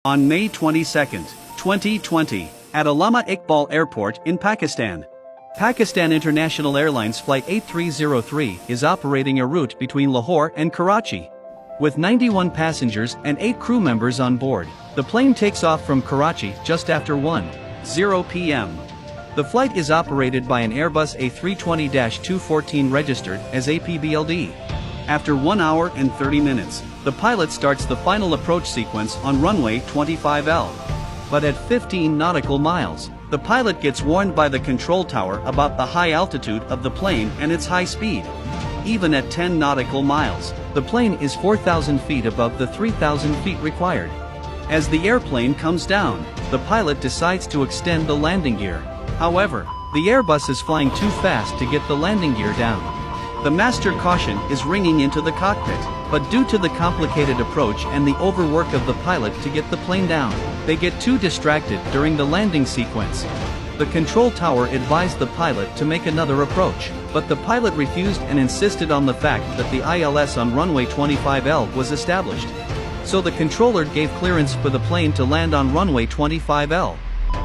On May 22, 2020, at Allama Iqbal Airport in Pakistan, Pakistan International Airlines Flight 8303 is operating a route between Lahore and Karachi. With 91 passengers and 8 crew members on board, the plane takes off from Karachi just after 1:00 p.m. The flight is operated by an Airbus A320-214 registered as APBLD. After 1 hour and 30 minutes, the pilot starts the final approach sequence on runway 25L. But at 15 nautical miles, the pilot gets warned by the control tower about the high altitude of the plane and its high speed. Even at 10 nautical miles, the plane is 4,000 feet above the 3,000 feet required. As the airplane comes down, the pilot decides to extend the landing gear. However, the Airbus is flying too fast to get the landing gear down. The master caution is ringing into the cockpit, but due to the complicated approach and the overwork of the pilot to get the plane down, they get too distracted during the landing sequence. The control tower advised the pilot to make another approach, but the pilot refused and insisted on the fact that the ILS on runway 25L was established. So the controller gave clearance for the plane to land on runway 25L.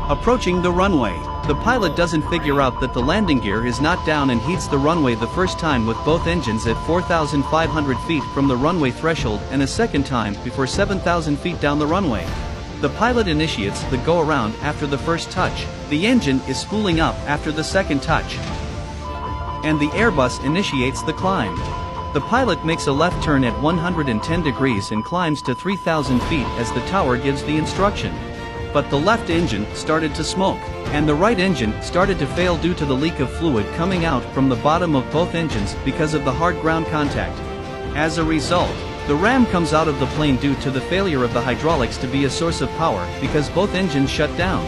Approaching the runway, the pilot doesn't figure out that the landing gear is not down and heats the runway the first time with both engines at 4,500 feet from the runway threshold and a second time before 7,000 feet down the runway. The pilot initiates the go-around after the first touch, the engine is spooling up after the second touch, and the Airbus initiates the climb. The pilot makes a left turn at 110 degrees and climbs to 3,000 feet as the tower gives the instruction. But the left engine started to smoke, and the right engine started to fail due to the leak of fluid coming out from the bottom of both engines because of the hard ground contact. As a result, the ram comes out of the plane due to the failure of the hydraulics to be a source of power because both engines shut down.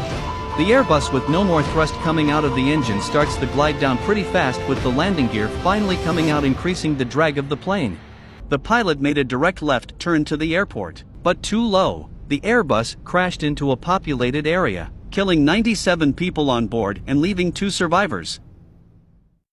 The Airbus with no more thrust coming out of the engine starts the glide down pretty fast with the landing gear finally coming out, increasing the drag of the plane. The pilot made a direct left turn to the airport, but too low. The Airbus crashed into a populated area, killing 97 people on board and leaving 2 survivors.